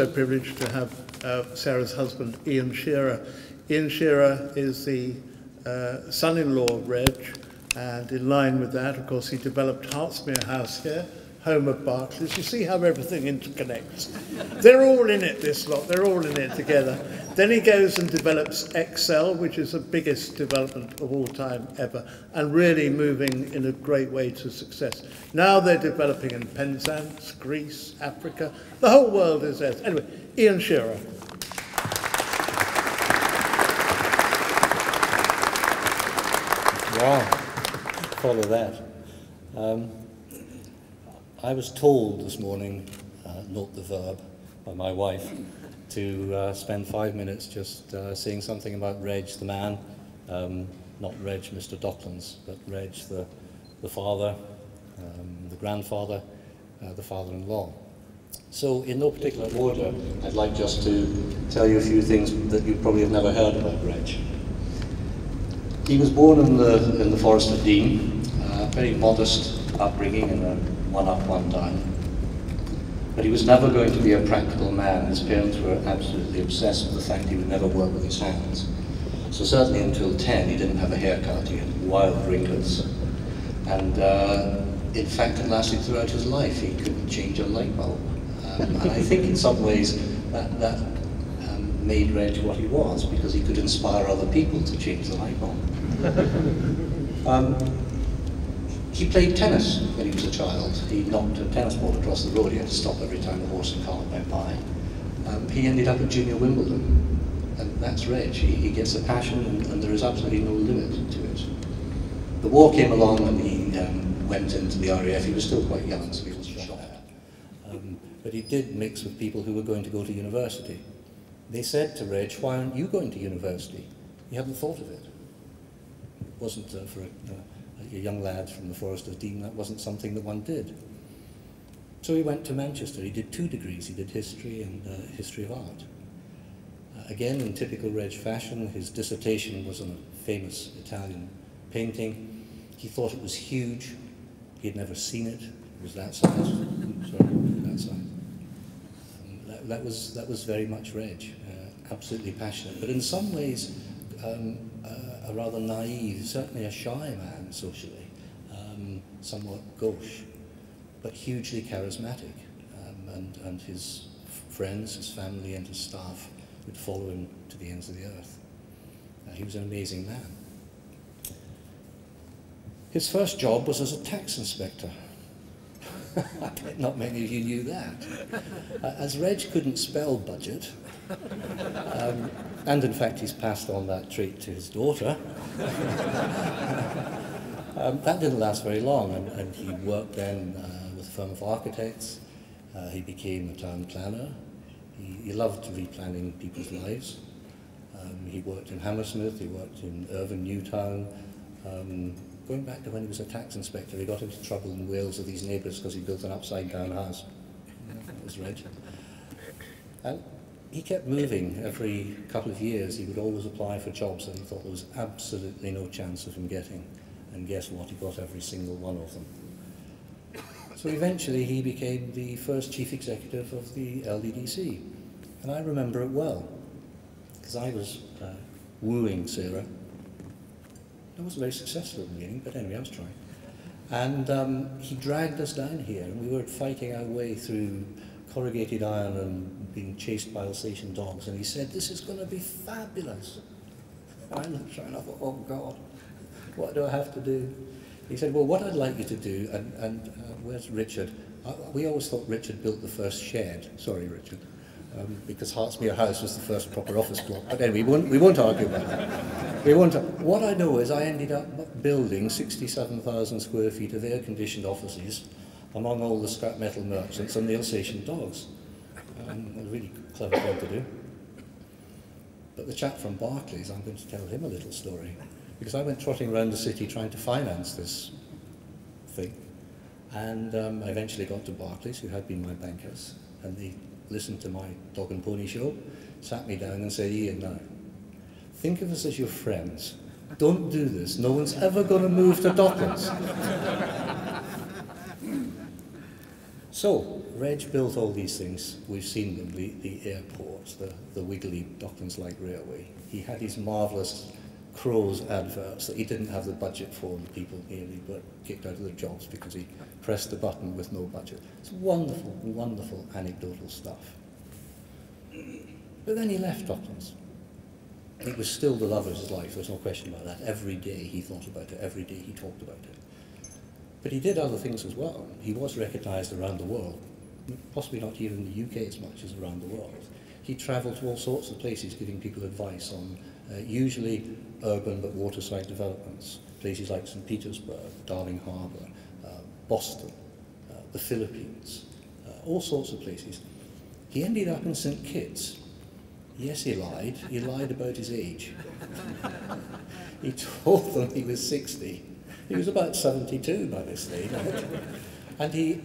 also privileged to have Sarah's husband, Iain Shearer. Iain Shearer is the son-in-law of Reg, and in line with that, of course, he developed Hartsmere House here, home of Barclays. You see how everything interconnects. They're all in it, this lot. They're all in it together. Then he goes and develops Excel, which is the biggest development of all time ever, and really moving in a great way to success. Now they're developing in Penzance, Greece, Africa. The whole world is theirs. Anyway, Iain Shearer. Wow, follow that. I was told this morning, note the verb, by my wife, to spend 5 minutes just saying something about Reg the man, not Reg Mr. Docklands, but Reg the father, the grandfather, the father-in-law. So in no particular order, I'd like just to tell you a few things that you probably have never heard about Reg. He was born in the Forest of Dean, very modest upbringing in a one-up, one-down. But he was never going to be a practical man. His parents were absolutely obsessed with the fact he would never work with his hands. So certainly until 10, he didn't have a haircut. He had wild wrinkles. And in fact, it lasted throughout his life. He couldn't change a light bulb. And I think in some ways that made Reg what he was, because he could inspire other people to change the light bulb. He played tennis when he was a child. He knocked a tennis ball across the road. He had to stop every time the horse and cart went by. He ended up at Junior Wimbledon, and that's Reg. He gets a passion, and there is absolutely no limit to it. The war came along and he went into the RAF. He was still quite young, so he was shot at. But he did mix with people who were going to go to university. They said to Reg, "Why aren't you going to university? You haven't thought of it." It wasn't for a young lad from the Forest of Dean, that wasn't something that one did. So he went to Manchester. He did 2 degrees. He did history and history of art. Again, in typical Reg fashion, his dissertation was on a famous Italian painting. He thought it was huge. He had never seen it. It was that size. Sorry, that size. That was very much Reg, absolutely passionate. But in some ways, a rather naive, certainly a shy man socially, somewhat gauche, but hugely charismatic. And his friends, his family and his staff would follow him to the ends of the earth. He was an amazing man. His first job was as a tax inspector. I bet not many of you knew that. As Reg couldn't spell budget, and in fact he's passed on that trait to his daughter, that didn't last very long, and he worked then with a firm of architects. He became a town planner. He loved replanning people's lives. He worked in Hammersmith, he worked in Irvine Newtown. Going back to when he was a tax inspector, he got into trouble in Wales with his neighbours because he built an upside-down house. That was Reg. And he kept moving. Every couple of years, he would always apply for jobs that he thought there was absolutely no chance of him getting. And guess what? He got every single one of them. So eventually, he became the first chief executive of the LDDC. And I remember it well, because I was wooing Sarah. I wasn't very successful at the beginning, but anyway, I was trying. And he dragged us down here, and we were fighting our way through corrugated iron and being chased by Alsatian dogs, and he said, "This is going to be fabulous." I looked around and I thought, oh God, what do I have to do? He said, "Well, what I'd like you to do," and where's Richard? We always thought Richard built the first shed. Sorry, Richard. Because Hartsmere House was the first proper office block. But anyway, we won't argue about that. What I know is I ended up building 67,000 square feet of air-conditioned offices among all the scrap metal merchants and the Alsatian dogs. A really clever thing to do. But the chap from Barclays, I'm going to tell him a little story. Because I went trotting around the city trying to finance this thing. And I eventually got to Barclays, who had been my bankers, and they listened to my dog and pony show, sat me down and said, "Iain, now, think of us as your friends. Don't do this. No one's ever going to move to Docklands." So, Reg built all these things. We've seen them, the airports, the wiggly Docklands Light Railway. He had his marvellous Crows adverts that he didn't have the budget for, and people nearly were kicked out of their jobs because he pressed the button with no budget. It's wonderful, wonderful anecdotal stuff. But then he left Docklands. It was still the love of his life, there's no question about that. Every day he thought about it, every day he talked about it. But he did other things as well. He was recognised around the world, possibly not here in the UK as much as around the world. He travelled to all sorts of places giving people advice on usually urban but waterside developments, places like St. Petersburg, Darling Harbour, Boston, the Philippines, all sorts of places. He ended up in St. Kitts. Yes, he lied. He lied about his age. He told them he was 60. He was about 72 by this stage. And he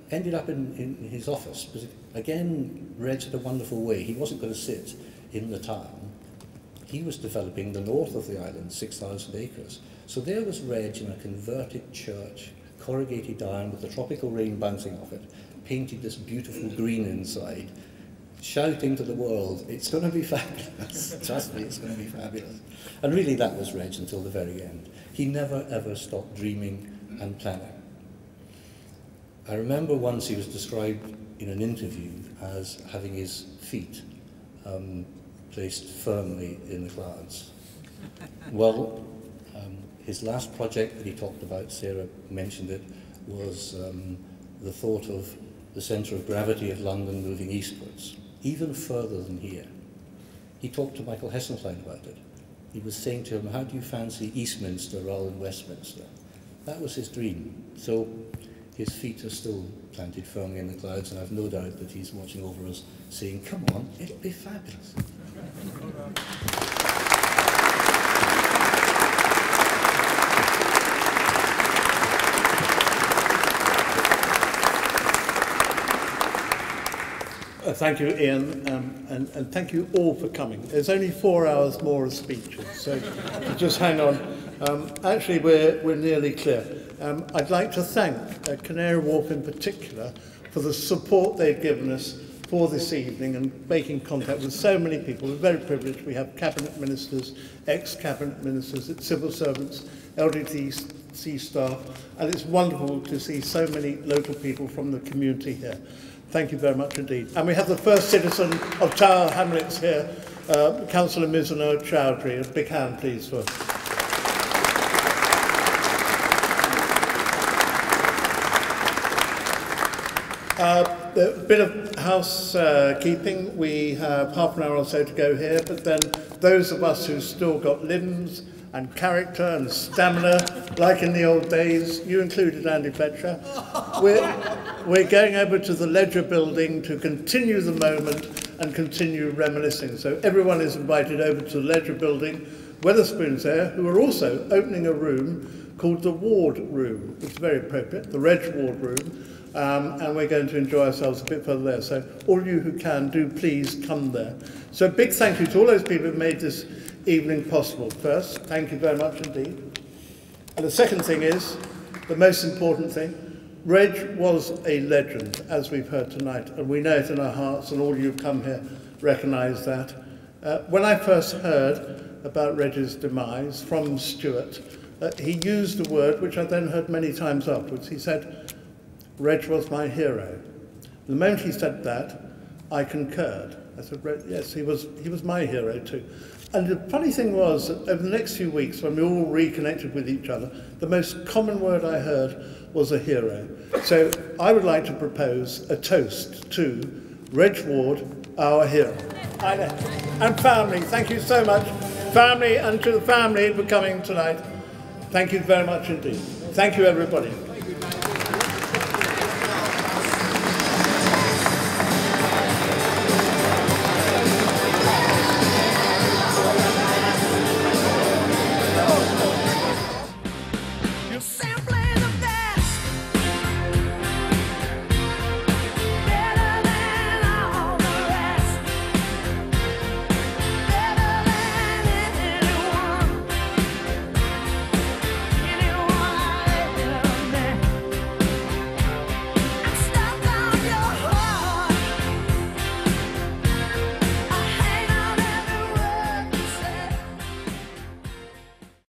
ended up in his office. Because again, Reg had a wonderful way. He wasn't going to sit in the town. He was developing the north of the island, 6,000 acres. So there was Reg in a converted church, corrugated iron with the tropical rain bouncing off it, painted this beautiful green inside, shouting to the world, it's going to be fabulous. Trust me, it's going to be fabulous. And really that was Reg until the very end. He never ever stopped dreaming and planning. I remember once he was described in an interview as having his feet placed firmly in the clouds. Well, his last project that he talked about, Sarah mentioned it, was the thought of the centre of gravity of London moving eastwards, even further than here. He talked to Michael Heseltine about it. He was saying to him, how do you fancy Eastminster rather than Westminster? That was his dream. So his feet are still planted firmly in the clouds, and I've no doubt that he's watching over us saying, come on, it'll be fabulous. Thank you, Iain, and thank you all for coming. There's only 4 hours more of speeches, so just hang on. Actually, we're nearly clear. I'd like to thank Canary Wharf in particular for the support they've given us for this evening and making contact with so many people. We're very privileged. We have cabinet ministers, ex-cabinet ministers, civil servants, LDDC staff, and it's wonderful to see so many local people from the community here. Thank you very much indeed. And we have the first citizen of Tower Hamlets here, Councillor Mizunur Chowdhury. A big hand, please, for a bit of housekeeping. We have half an hour or so to go here, but then those of us who've still got limbs and character and stamina, like in the old days, you included, Andy Fletcher, we're going over to the Ledger building to continue the moment and continue reminiscing. So everyone is invited over to the Ledger building. Wetherspoon's there, who are also opening a room called the Ward Room. It's very appropriate, the Reg Ward Room. And we're going to enjoy ourselves a bit further there. So all of you who can, do please come there. So a big thank you to all those people who made this evening possible. First, thank you very much indeed. And the second thing is, the most important thing, Reg was a legend, as we've heard tonight, and we know it in our hearts, and all you who've come here recognise that. When I first heard about Reg's demise from Stuart, he used a word which I then heard many times afterwards. He said, Reg was my hero. The moment he said that, I concurred. I said, yes, he was my hero too. And the funny thing was that over the next few weeks, when we all reconnected with each other, the most common word I heard was a hero. So I would like to propose a toast to Reg Ward, our hero. And family, thank you so much. Family, and to the family for coming tonight. Thank you very much indeed. Thank you, everybody.